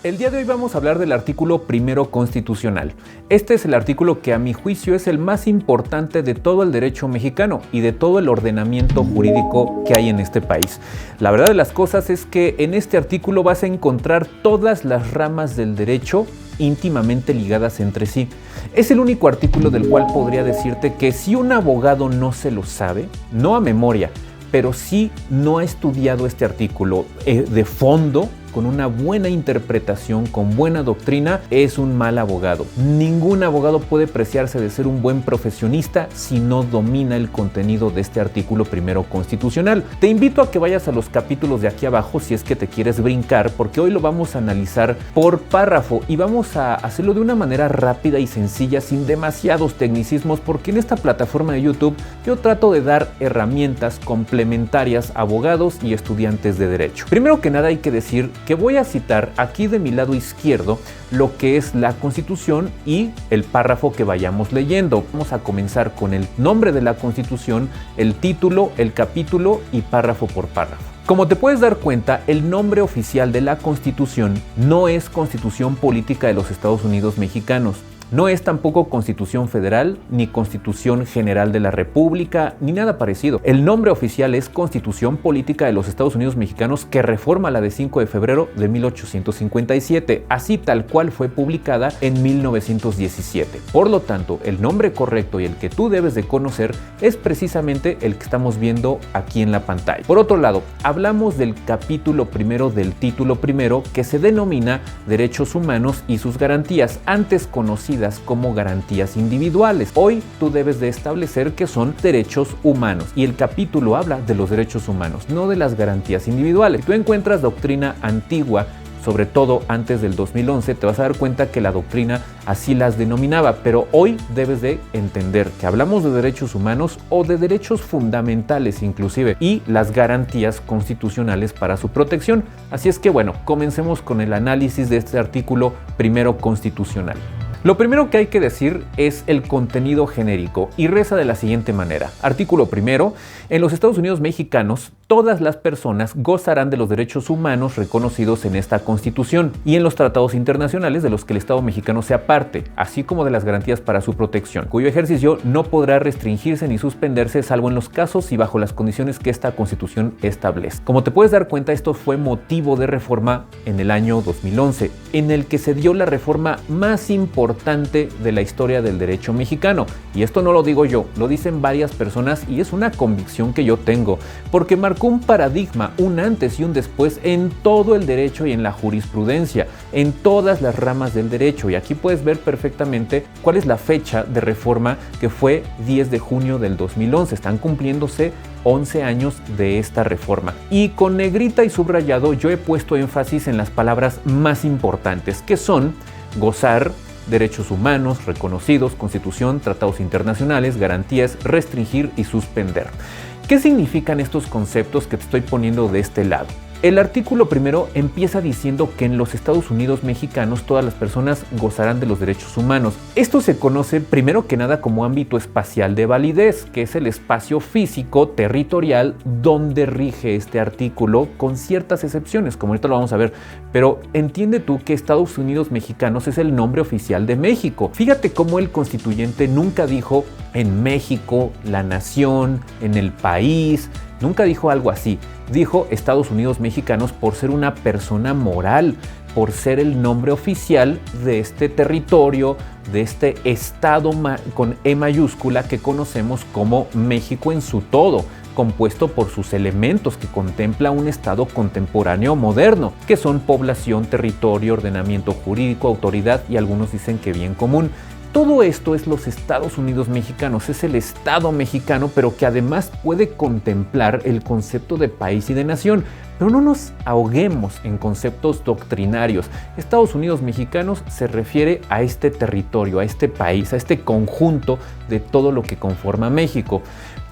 El día de hoy vamos a hablar del artículo primero constitucional. Este es el artículo que a mi juicio es el más importante de todo el derecho mexicano y de todo el ordenamiento jurídico que hay en este país. La verdad de las cosas es que en este artículo vas a encontrar todas las ramas del derecho íntimamente ligadas entre sí. Es el único artículo del cual podría decirte que si un abogado no se lo sabe, no a memoria, pero sí no ha estudiado este artículo de fondo, con una buena interpretación, con buena doctrina, es un mal abogado. Ningún abogado puede preciarse de ser un buen profesionista si no domina el contenido de este artículo primero constitucional. Te invito a que vayas a los capítulos de aquí abajo si es que te quieres brincar, porque hoy lo vamos a analizar por párrafo y vamos a hacerlo de una manera rápida y sencilla, sin demasiados tecnicismos, porque en esta plataforma de YouTube yo trato de dar herramientas complementarias a abogados y estudiantes de derecho. Primero que nada hay que decir que voy a citar aquí de mi lado izquierdo lo que es la Constitución y el párrafo que vayamos leyendo. Vamos a comenzar con el nombre de la Constitución, el título, el capítulo y párrafo por párrafo. Como te puedes dar cuenta, el nombre oficial de la Constitución no es Constitución Política de los Estados Unidos Mexicanos. No es tampoco Constitución Federal, ni Constitución General de la República, ni nada parecido. El nombre oficial es Constitución Política de los Estados Unidos Mexicanos, que reforma la de 5 de febrero de 1857, así tal cual fue publicada en 1917. Por lo tanto, el nombre correcto y el que tú debes de conocer es precisamente el que estamos viendo aquí en la pantalla. Por otro lado, hablamos del capítulo primero del título primero, que se denomina Derechos Humanos y sus garantías, antes conocidas como garantías individuales. Hoy tú debes de establecer que son derechos humanos y el capítulo habla de los derechos humanos, no de las garantías individuales. Si tú encuentras doctrina antigua, sobre todo antes del 2011, te vas a dar cuenta que la doctrina así las denominaba, pero hoy debes de entender que hablamos de derechos humanos o de derechos fundamentales inclusive, y las garantías constitucionales para su protección. Así es que bueno, comencemos con el análisis de este artículo primero constitucional. Lo primero que hay que decir es el contenido genérico y reza de la siguiente manera. Artículo primero. En los Estados Unidos mexicanos, todas las personas gozarán de los derechos humanos reconocidos en esta Constitución y en los tratados internacionales de los que el Estado mexicano sea parte, así como de las garantías para su protección, cuyo ejercicio no podrá restringirse ni suspenderse salvo en los casos y bajo las condiciones que esta Constitución establece. Como te puedes dar cuenta, esto fue motivo de reforma en el año 2011, en el que se dio la reforma más importante de la historia del derecho mexicano. Y esto no lo digo yo, lo dicen varias personas y es una convicción que yo tengo, porque marcó un paradigma, un antes y un después en todo el derecho y en la jurisprudencia, en todas las ramas del derecho. Y aquí puedes ver perfectamente cuál es la fecha de reforma, que fue 10 de junio del 2011. Están cumpliéndose 11 años de esta reforma. Y con negrita y subrayado yo he puesto énfasis en las palabras más importantes, que son gozar, derechos humanos reconocidos, Constitución, tratados internacionales, garantías, restringir y suspender. ¿Qué significan estos conceptos que te estoy poniendo de este lado? El artículo primero empieza diciendo que en los Estados Unidos mexicanos todas las personas gozarán de los derechos humanos. Esto se conoce primero que nada como ámbito espacial de validez, que es el espacio físico territorial donde rige este artículo, con ciertas excepciones, como ahorita lo vamos a ver. Pero entiende tú que Estados Unidos mexicanos es el nombre oficial de México. Fíjate cómo el constituyente nunca dijo en México, la nación, en el país. Nunca dijo algo así. Dijo Estados Unidos mexicanos por ser una persona moral, por ser el nombre oficial de este territorio, de este estado con E mayúscula que conocemos como México en su todo, compuesto por sus elementos que contempla un estado contemporáneo moderno, que son población, territorio, ordenamiento jurídico, autoridad y algunos dicen que bien común. Todo esto es los Estados Unidos mexicanos, es el Estado mexicano, pero que además puede contemplar el concepto de país y de nación. Pero no nos ahoguemos en conceptos doctrinarios. Estados Unidos mexicanos se refiere a este territorio, a este país, a este conjunto de todo lo que conforma México.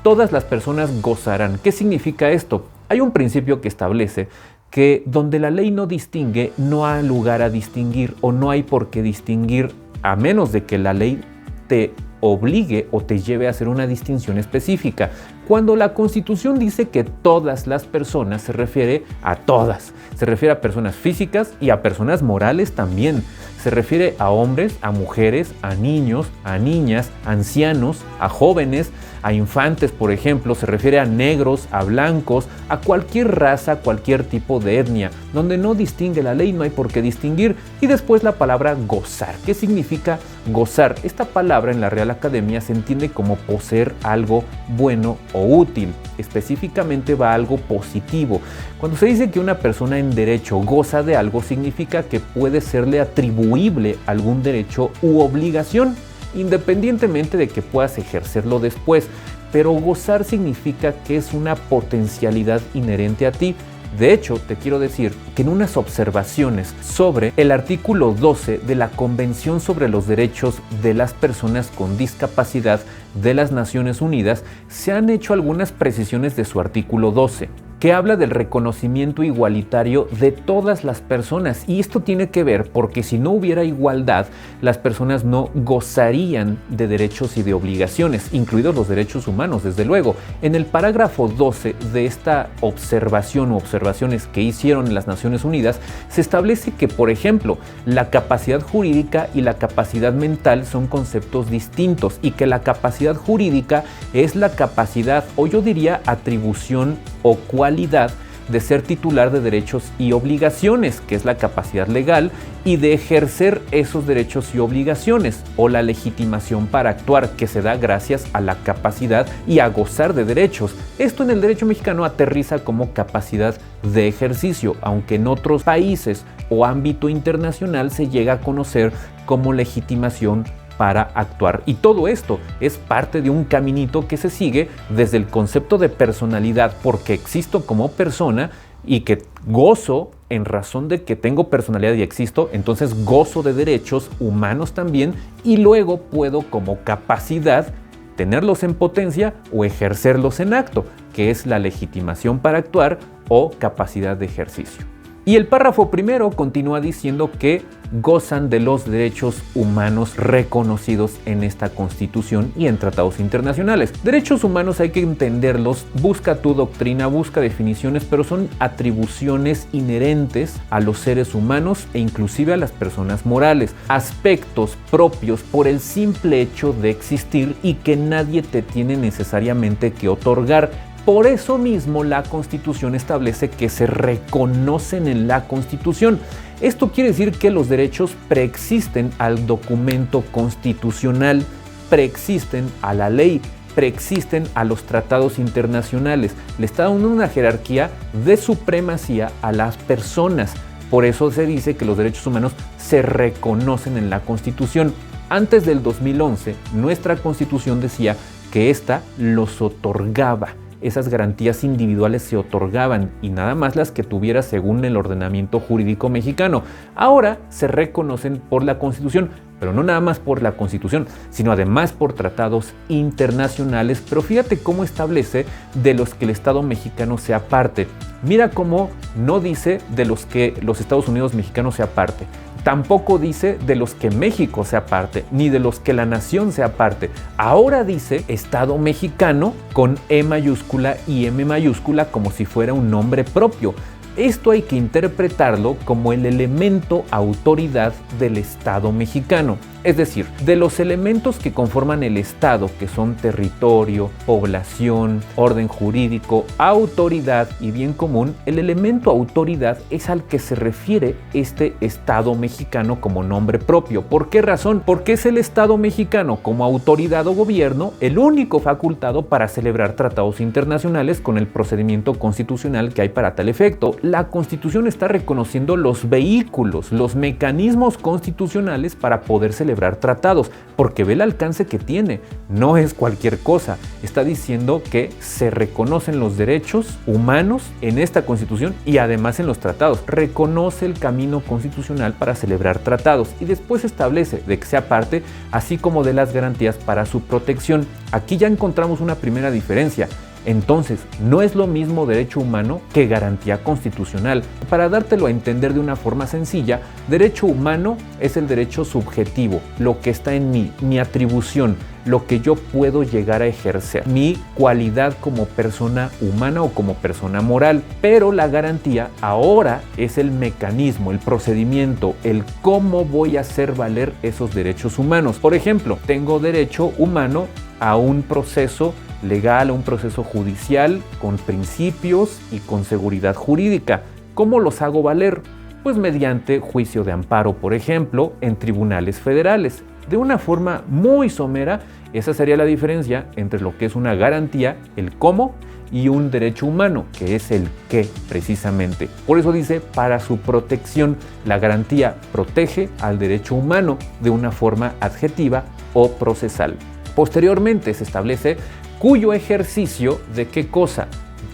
Todas las personas gozarán. ¿Qué significa esto? Hay un principio que establece que donde la ley no distingue, no hay lugar a distinguir o no hay por qué distinguir, a menos de que la ley te obligue o te lleve a hacer una distinción específica. Cuando la Constitución dice que todas las personas, se refiere a todas. Se refiere a personas físicas y a personas morales también. Se refiere a hombres, a mujeres, a niños, a niñas, a ancianos, a jóvenes, a infantes, por ejemplo. Se refiere a negros, a blancos, a cualquier raza, cualquier tipo de etnia. Donde no distingue la ley, no hay por qué distinguir. Y después la palabra gozar. ¿Qué significa gozar? Esta palabra en la Real Academia se entiende como poseer algo bueno o útil. Específicamente va a algo positivo. Cuando se dice que una persona en derecho goza de algo, significa que puede serle atribuible algún derecho u obligación, independientemente de que puedas ejercerlo después. Pero gozar significa que es una potencialidad inherente a ti. De hecho, te quiero decir que en unas observaciones sobre el artículo 12 de la Convención sobre los Derechos de las Personas con Discapacidad de las Naciones Unidas, se han hecho algunas precisiones de su artículo 12, que habla del reconocimiento igualitario de todas las personas. Y esto tiene que ver porque si no hubiera igualdad, las personas no gozarían de derechos y de obligaciones, incluidos los derechos humanos, desde luego. En el parágrafo 12 de esta observación o observaciones que hicieron las Naciones Unidas, se establece que, por ejemplo, la capacidad jurídica y la capacidad mental son conceptos distintos y que la capacidad jurídica es la capacidad, o yo diría atribución o cualidad de ser titular de derechos y obligaciones, que es la capacidad legal, y de ejercer esos derechos y obligaciones, o la legitimación para actuar, que se da gracias a la capacidad y a gozar de derechos. Esto en el derecho mexicano aterriza como capacidad de ejercicio, aunque en otros países o ámbito internacional se llega a conocer como legitimación para actuar. Y todo esto es parte de un caminito que se sigue desde el concepto de personalidad, porque existo como persona y que gozo en razón de que tengo personalidad y existo, entonces gozo de derechos humanos también, y luego puedo como capacidad tenerlos en potencia o ejercerlos en acto, que es la legitimación para actuar o capacidad de ejercicio. Y el párrafo primero continúa diciendo que gozan de los derechos humanos reconocidos en esta Constitución y en tratados internacionales. Derechos humanos hay que entenderlos, busca tu doctrina, busca definiciones, pero son atribuciones inherentes a los seres humanos e inclusive a las personas morales, aspectos propios por el simple hecho de existir y que nadie te tiene necesariamente que otorgar. Por eso mismo la Constitución establece que se reconocen en la Constitución. Esto quiere decir que los derechos preexisten al documento constitucional, preexisten a la ley, preexisten a los tratados internacionales. Le está dando una jerarquía de supremacía a las personas. Por eso se dice que los derechos humanos se reconocen en la Constitución. Antes del 2011, nuestra Constitución decía que ésta los otorgaba. Esas garantías individuales se otorgaban y nada más las que tuviera según el ordenamiento jurídico mexicano. Ahora se reconocen por la Constitución, pero no nada más por la Constitución, sino además por tratados internacionales. Pero fíjate cómo establece de los que el Estado mexicano sea parte. Mira cómo no dice de los que los Estados Unidos mexicanos sea parte. Tampoco dice de los que México sea parte, ni de los que la nación sea parte. Ahora dice Estado mexicano con E mayúscula y M mayúscula como si fuera un nombre propio. Esto hay que interpretarlo como el elemento autoridad del Estado mexicano. Es decir, de los elementos que conforman el Estado, que son territorio, población, orden jurídico, autoridad y bien común, el elemento autoridad es al que se refiere este Estado mexicano como nombre propio. ¿Por qué razón? Porque es el Estado mexicano como autoridad o gobierno el único facultado para celebrar tratados internacionales con el procedimiento constitucional que hay para tal efecto. La Constitución está reconociendo los vehículos, los mecanismos constitucionales para poder celebrar tratados, porque ve el alcance que tiene. No es cualquier cosa. Está diciendo que se reconocen los derechos humanos en esta Constitución y además en los tratados. Reconoce el camino constitucional para celebrar tratados y después establece de que sea parte, así como de las garantías para su protección. Aquí ya encontramos una primera diferencia. Entonces, no es lo mismo derecho humano que garantía constitucional. Para dártelo a entender de una forma sencilla, derecho humano es el derecho subjetivo, lo que está en mí, mi atribución, lo que yo puedo llegar a ejercer, mi cualidad como persona humana o como persona moral. Pero la garantía ahora es el mecanismo, el procedimiento, el cómo voy a hacer valer esos derechos humanos. Por ejemplo, tengo derecho humano a un proceso legal, a un proceso judicial con principios y con seguridad jurídica. ¿Cómo los hago valer? Pues mediante juicio de amparo, por ejemplo, en tribunales federales. De una forma muy somera, esa sería la diferencia entre lo que es una garantía, el cómo, y un derecho humano, que es el qué, precisamente. Por eso dice, para su protección, la garantía protege al derecho humano de una forma adjetiva o procesal. Posteriormente se establece cuyo ejercicio de qué cosa,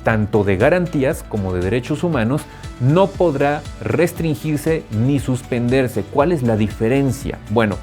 tanto de garantías como de derechos humanos, no podrá restringirse ni suspenderse. ¿Cuál es la diferencia? Bueno,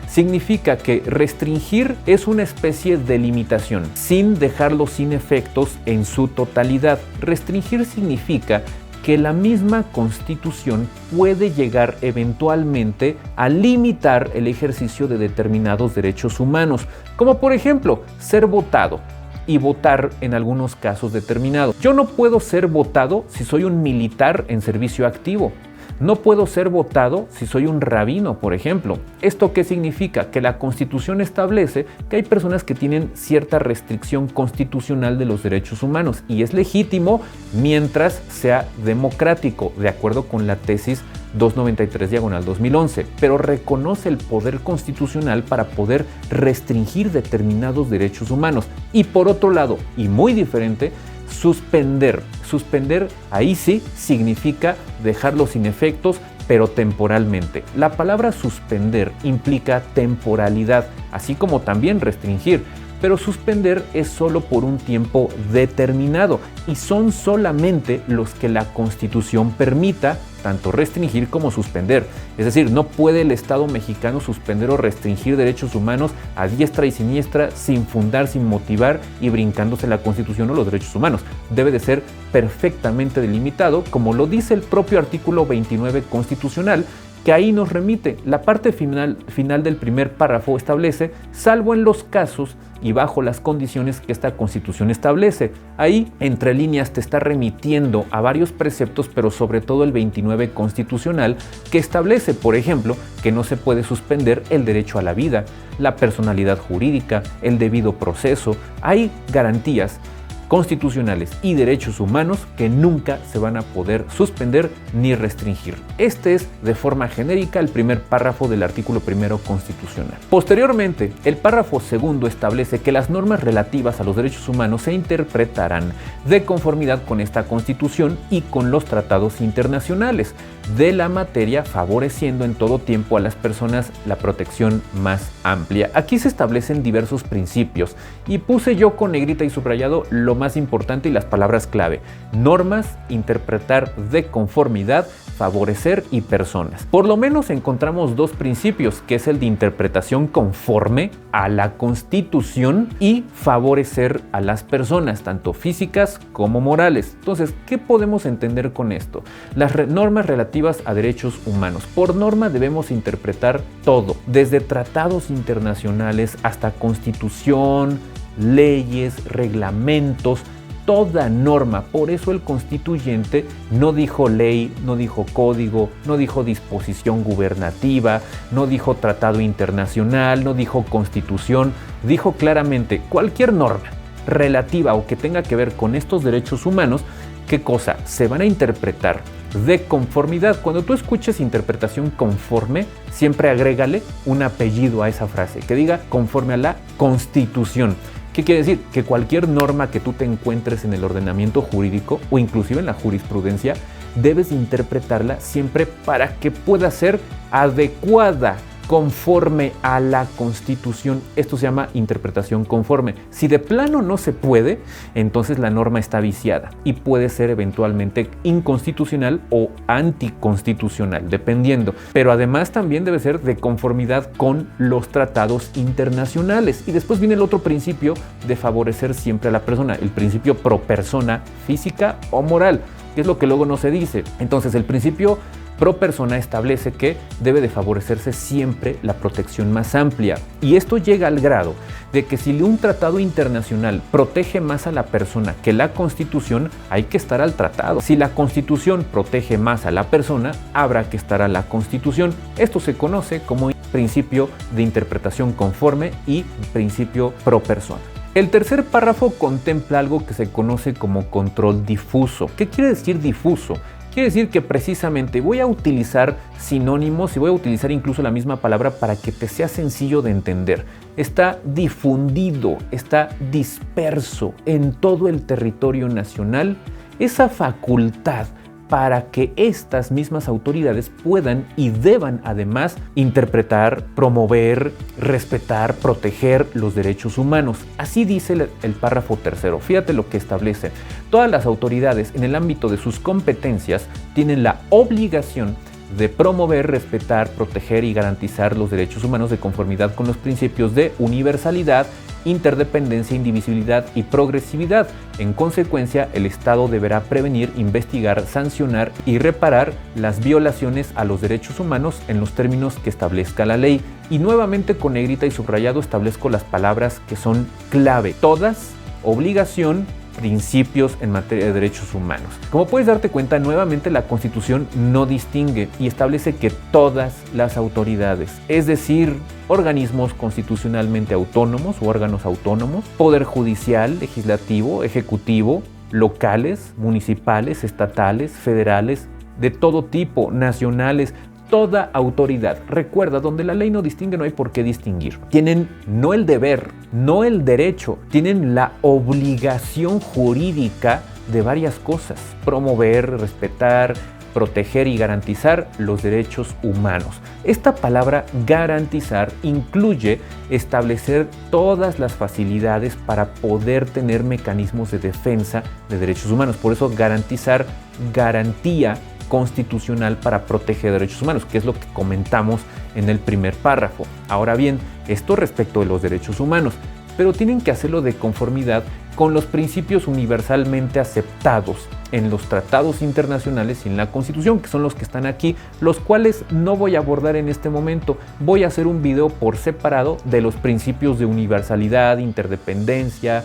significa que restringir es una especie de limitación, sin dejarlo sin efectos en su totalidad. Restringir significa que la misma Constitución puede llegar eventualmente a limitar el ejercicio de determinados derechos humanos, como por ejemplo ser votado y votar en algunos casos determinados. Yo no puedo ser votado si soy un militar en servicio activo. No puedo ser votado si soy un rabino, por ejemplo. ¿Esto qué significa? Que la Constitución establece que hay personas que tienen cierta restricción constitucional de los derechos humanos y es legítimo mientras sea democrático, de acuerdo con la tesis 293/2011, pero reconoce el poder constitucional para poder restringir determinados derechos humanos. Y por otro lado, y muy diferente, suspender. Suspender ahí sí significa dejarlo sin efectos, pero temporalmente. La palabra suspender implica temporalidad, así como también restringir, pero suspender es solo por un tiempo determinado y son solamente los que la Constitución permita tanto restringir como suspender. Es decir, no puede el Estado mexicano suspender o restringir derechos humanos a diestra y siniestra, sin fundar, sin motivar y brincándose la Constitución o los derechos humanos. Debe de ser perfectamente delimitado, como lo dice el propio artículo 29 constitucional, que ahí nos remite. La parte final del primer párrafo establece, salvo en los casos y bajo las condiciones que esta Constitución establece. Ahí, entre líneas, te está remitiendo a varios preceptos, pero sobre todo el 29 constitucional, que establece, por ejemplo, que no se puede suspender el derecho a la vida, la personalidad jurídica, el debido proceso. Hay garantías constitucionales y derechos humanos que nunca se van a poder suspender ni restringir. Este es, de forma genérica, el primer párrafo del artículo primero constitucional. Posteriormente, el párrafo segundo establece que las normas relativas a los derechos humanos se interpretarán de conformidad con esta Constitución y con los tratados internacionales de la materia, favoreciendo en todo tiempo a las personas la protección más amplia. Aquí se establecen diversos principios y puse yo con negrita y subrayado lo más importante y las palabras clave: normas, interpretar de conformidad, favorecer y personas. Por lo menos encontramos dos principios, que es el de interpretación conforme a la Constitución y favorecer a las personas, tanto físicas como morales. Entonces, ¿qué podemos entender con esto? Las normas relativas a derechos humanos. Por norma debemos interpretar todo, desde tratados internacionales hasta Constitución, leyes, reglamentos, toda norma. Por eso el constituyente no dijo ley, no dijo código, no dijo disposición gubernativa, no dijo tratado internacional, no dijo constitución, dijo claramente cualquier norma relativa o que tenga que ver con estos derechos humanos. ¿Qué cosa? Se van a interpretar de conformidad. Cuando tú escuches interpretación conforme, siempre agrégale un apellido a esa frase, que diga conforme a la Constitución. ¿Qué quiere decir? Que cualquier norma que tú te encuentres en el ordenamiento jurídico o inclusive en la jurisprudencia, debes interpretarla siempre para que pueda ser adecuada, conforme a la Constitución. Esto se llama interpretación conforme. Si de plano no se puede, entonces la norma está viciada y puede ser eventualmente inconstitucional o anticonstitucional, dependiendo. Pero además también debe ser de conformidad con los tratados internacionales. Y después viene el otro principio de favorecer siempre a la persona, el principio pro persona física o moral, que es lo que luego no se dice. Entonces el principio Pro persona establece que debe de favorecerse siempre la protección más amplia. Y esto llega al grado de que si un tratado internacional protege más a la persona que la Constitución, hay que estar al tratado. Si la Constitución protege más a la persona, habrá que estar a la Constitución. Esto se conoce como principio de interpretación conforme y principio pro persona. El tercer párrafo contempla algo que se conoce como control difuso. ¿Qué quiere decir difuso? Quiere decir que precisamente voy a utilizar sinónimos y voy a utilizar incluso la misma palabra para que te sea sencillo de entender. Está difundido, está disperso en todo el territorio nacional esa facultad para que estas mismas autoridades puedan y deban además interpretar, promover, respetar, proteger los derechos humanos. Así dice el párrafo tercero. Fíjate lo que establece. Todas las autoridades en el ámbito de sus competencias tienen la obligación de promover, respetar, proteger y garantizar los derechos humanos de conformidad con los principios de universalidad, interdependencia, indivisibilidad y progresividad. En consecuencia, el Estado deberá prevenir, investigar, sancionar y reparar las violaciones a los derechos humanos en los términos que establezca la ley. Y nuevamente con negrita y subrayado establezco las palabras que son clave. Todas, obligación, principios en materia de derechos humanos. Como puedes darte cuenta, nuevamente la Constitución no distingue y establece que todas las autoridades, es decir, organismos constitucionalmente autónomos o órganos autónomos, poder judicial, legislativo, ejecutivo, locales, municipales, estatales, federales, de todo tipo, nacionales, toda autoridad. Recuerda, donde la ley no distingue, no hay por qué distinguir. Tienen no el deber, no el derecho, tienen la obligación jurídica de varias cosas: promover, respetar, proteger y garantizar los derechos humanos. Esta palabra garantizar incluye establecer todas las facilidades para poder tener mecanismos de defensa de derechos humanos. Por eso garantizar, garantía constitucional para proteger derechos humanos, que es lo que comentamos en el primer párrafo. Ahora bien, esto respecto de los derechos humanos, pero tienen que hacerlo de conformidad con los principios universalmente aceptados en los tratados internacionales y en la Constitución, que son los que están aquí, los cuales no voy a abordar en este momento. Voy a hacer un video por separado de los principios de universalidad, interdependencia,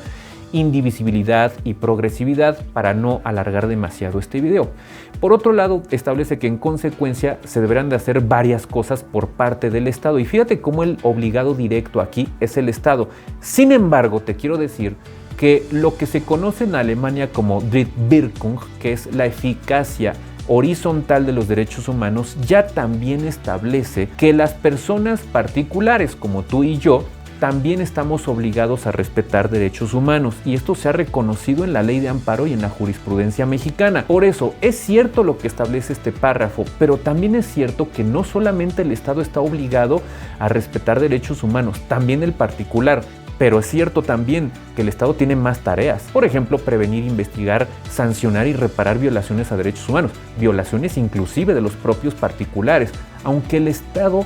indivisibilidad y progresividad para no alargar demasiado este video. Por otro lado, establece que en consecuencia se deberán de hacer varias cosas por parte del Estado. Y fíjate cómo el obligado directo aquí es el Estado. Sin embargo, te quiero decir que lo que se conoce en Alemania como Drittwirkung, que es la eficacia horizontal de los derechos humanos, ya también establece que las personas particulares como tú y yo también estamos obligados a respetar derechos humanos, y esto se ha reconocido en la Ley de Amparo y en la jurisprudencia mexicana. Por eso es cierto lo que establece este párrafo, pero también es cierto que no solamente el Estado está obligado a respetar derechos humanos, también el particular. Pero es cierto también que el Estado tiene más tareas. Por ejemplo, prevenir, investigar, sancionar y reparar violaciones a derechos humanos. Violaciones inclusive de los propios particulares. Aunque el Estado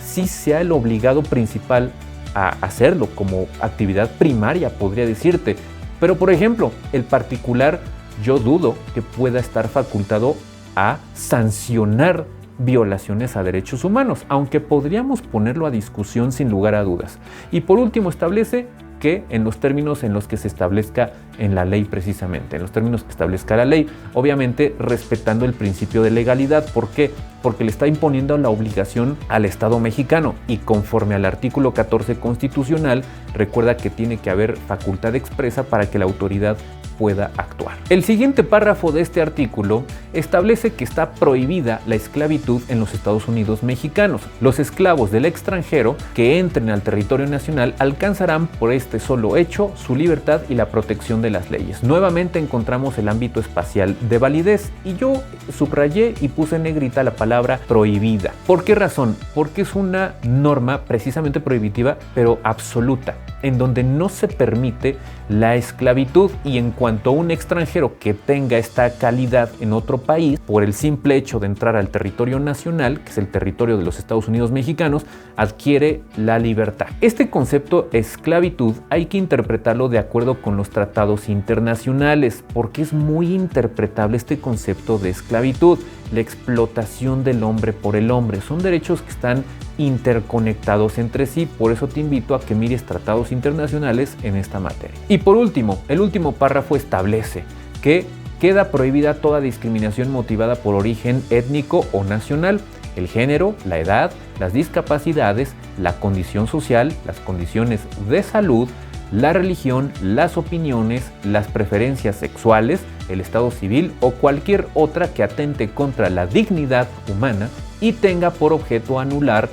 sí sea el obligado principal a hacerlo como actividad primaria, podría decirte. Pero, por ejemplo, el particular, yo dudo que pueda estar facultado a sancionar violaciones a derechos humanos, aunque podríamos ponerlo a discusión sin lugar a dudas. Y por último, establece que en los términos en los que se establezca en la ley precisamente, en los términos que establezca la ley, obviamente respetando el principio de legalidad. ¿Por qué? Porque le está imponiendo la obligación al Estado mexicano, y conforme al artículo 14 constitucional, recuerda que tiene que haber facultad expresa para que la autoridad pueda actuar. El siguiente párrafo de este artículo establece que está prohibida la esclavitud en los Estados Unidos mexicanos. Los esclavos del extranjero que entren al territorio nacional alcanzarán por este solo hecho su libertad y la protección de las leyes. Nuevamente encontramos el ámbito espacial de validez, y yo subrayé y puse en negrita la palabra prohibida. ¿Por qué razón? Porque es una norma precisamente prohibitiva, pero absoluta. en donde no se permite la esclavitud, y en cuanto a un extranjero que tenga esta calidad en otro país, por el simple hecho de entrar al territorio nacional, que es el territorio de los Estados Unidos mexicanos, adquiere la libertad. Este concepto esclavitud hay que interpretarlo de acuerdo con los tratados internacionales, porque es muy interpretable este concepto de esclavitud. La explotación del hombre por el hombre son derechos que están interconectados entre sí, por eso te invito a que mires tratados internacionales en esta materia. Y por último, el último párrafo establece que queda prohibida toda discriminación motivada por origen étnico o nacional, el género, la edad, las discapacidades, la condición social, las condiciones de salud, la religión, las opiniones, las preferencias sexuales, el estado civil o cualquier otra que atente contra la dignidad humana y tenga por objeto anular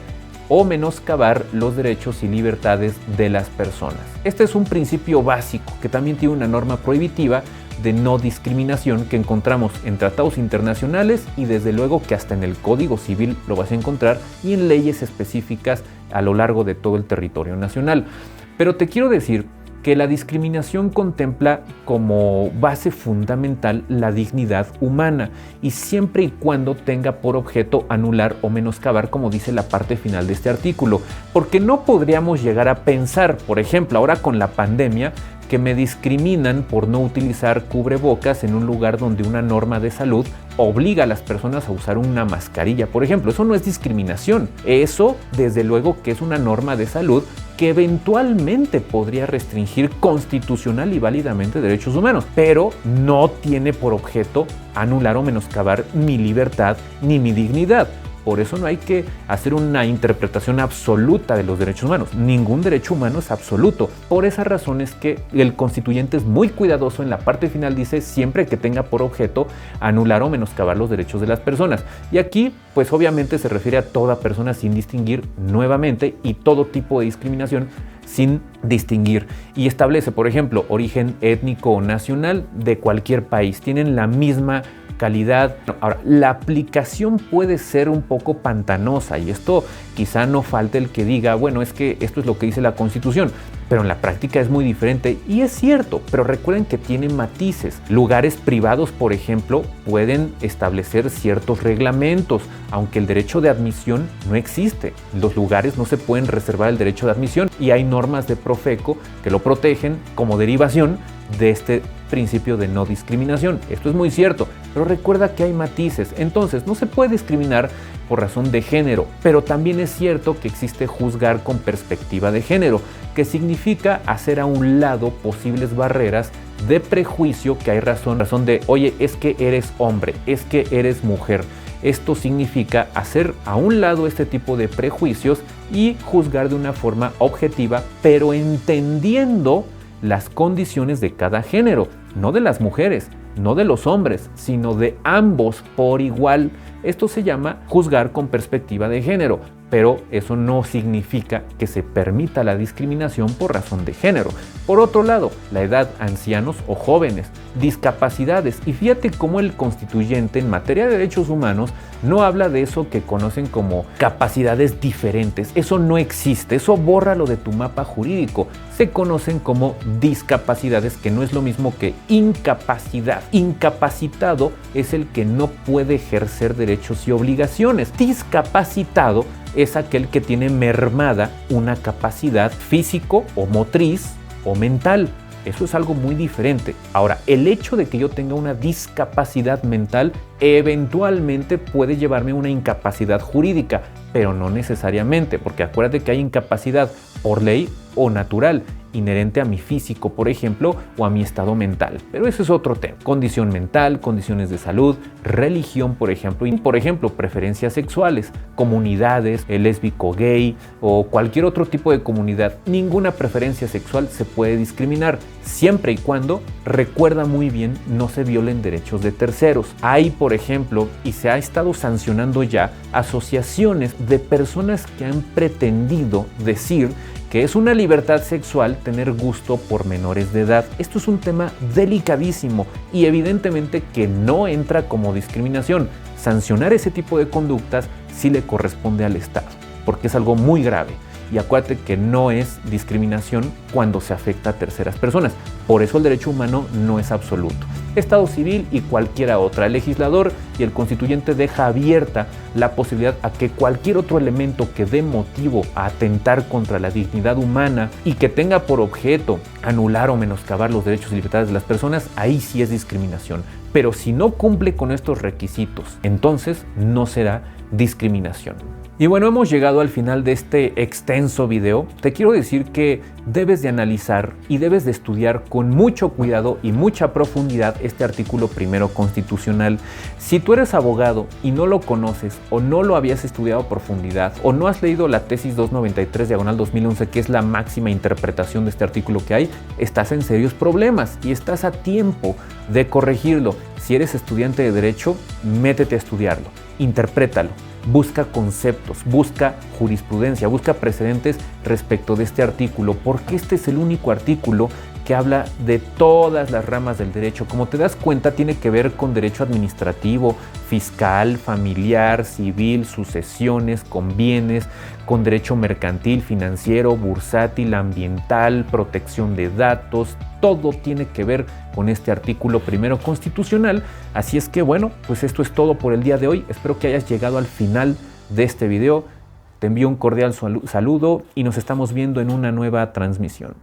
o menoscabar los derechos y libertades de las personas. Este es un principio básico que también tiene una norma prohibitiva de no discriminación que encontramos en tratados internacionales y desde luego que hasta en el Código Civil lo vas a encontrar y en leyes específicas a lo largo de todo el territorio nacional. Pero te quiero decir que la discriminación contempla como base fundamental la dignidad humana y siempre y cuando tenga por objeto anular o menoscabar, como dice la parte final de este artículo, porque no podríamos llegar a pensar, por ejemplo, ahora con la pandemia, que me discriminan por no utilizar cubrebocas en un lugar donde una norma de salud obliga a las personas a usar una mascarilla, por ejemplo. Eso no es discriminación, eso desde luego que es una norma de salud que eventualmente podría restringir constitucional y válidamente derechos humanos, pero no tiene por objeto anular o menoscabar mi libertad ni mi dignidad. Por eso no hay que hacer una interpretación absoluta de los derechos humanos. Ningún derecho humano es absoluto. Por esa razón es que el constituyente es muy cuidadoso en la parte final, dice siempre que tenga por objeto anular o menoscabar los derechos de las personas. Y aquí, pues obviamente se refiere a toda persona sin distinguir nuevamente y todo tipo de discriminación sin distinguir. Y establece, por ejemplo, origen étnico o nacional de cualquier país. Tienen la misma calidad. Ahora, la aplicación puede ser un poco pantanosa y esto quizá no falte el que diga, bueno, es que esto es lo que dice la Constitución, pero en la práctica es muy diferente y es cierto, pero recuerden que tiene matices. Lugares privados, por ejemplo, pueden establecer ciertos reglamentos, aunque el derecho de admisión no existe. Los lugares no se pueden reservar el derecho de admisión y hay normas de Profeco que lo protegen como derivación de este principio de no discriminación. Esto es muy cierto, pero recuerda que hay matices. Entonces, no se puede discriminar por razón de género, pero también es cierto que existe juzgar con perspectiva de género, que significa hacer a un lado posibles barreras de prejuicio que hay razón de, oye, es que eres hombre, es que eres mujer. Esto significa hacer a un lado este tipo de prejuicios y juzgar de una forma objetiva, pero entendiendo las condiciones de cada género, no de las mujeres, no de los hombres, sino de ambos por igual. Esto se llama juzgar con perspectiva de género, pero eso no significa que se permita la discriminación por razón de género. Por otro lado, la edad, ancianos o jóvenes, discapacidades, y fíjate cómo el constituyente en materia de derechos humanos no habla de eso que conocen como capacidades diferentes. Eso no existe, eso bórralo de tu mapa jurídico. Se conocen como discapacidades, que no es lo mismo que incapacidad. Incapacitado es el que no puede ejercer derechos y obligaciones. Discapacitado es aquel que tiene mermada una capacidad físico o motriz o mental. Eso es algo muy diferente. Ahora, el hecho de que yo tenga una discapacidad mental eventualmente puede llevarme a una incapacidad jurídica, pero no necesariamente, porque acuérdate que hay incapacidad por ley o natural, inherente a mi físico, por ejemplo, o a mi estado mental. Pero eso es otro tema. Condición mental, condiciones de salud, religión, por ejemplo, y preferencias sexuales, comunidades, el lésbico, gay o cualquier otro tipo de comunidad. Ninguna preferencia sexual se puede discriminar, siempre y cuando, recuerda muy bien, no se violen derechos de terceros. Hay, por ejemplo, y se ha estado sancionando ya, asociaciones de personas que han pretendido decir que es una libertad sexual tener gusto por menores de edad. Esto es un tema delicadísimo y evidentemente que no entra como discriminación. Sancionar ese tipo de conductas sí le corresponde al Estado, porque es algo muy grave. y acuérdate que no es discriminación cuando se afecta a terceras personas. Por eso el derecho humano no es absoluto. Estado civil y cualquiera otra. El legislador y el constituyente deja abierta la posibilidad a que cualquier otro elemento que dé motivo a atentar contra la dignidad humana y que tenga por objeto anular o menoscabar los derechos y libertades de las personas, ahí sí es discriminación. Pero si no cumple con estos requisitos, entonces no será discriminación. Y bueno, hemos llegado al final de este extenso video. Te quiero decir que debes de analizar y debes de estudiar con mucho cuidado y mucha profundidad este artículo primero constitucional. Si tú eres abogado y no lo conoces o no lo habías estudiado a profundidad o no has leído la tesis 293/2011, que es la máxima interpretación de este artículo que hay, estás en serios problemas y estás a tiempo de corregirlo. Si eres estudiante de derecho, métete a estudiarlo, interprétalo. Busca conceptos, busca jurisprudencia, busca precedentes respecto de este artículo, porque este es el único artículo que habla de todas las ramas del derecho. Como te das cuenta, tiene que ver con derecho administrativo, fiscal, familiar, civil, sucesiones, con bienes, con derecho mercantil, financiero, bursátil, ambiental, protección de datos. Todo tiene que ver con este artículo primero constitucional. Así es que bueno, pues esto es todo por el día de hoy. Espero que hayas llegado al final de este video. Te envío un cordial saludo y nos estamos viendo en una nueva transmisión.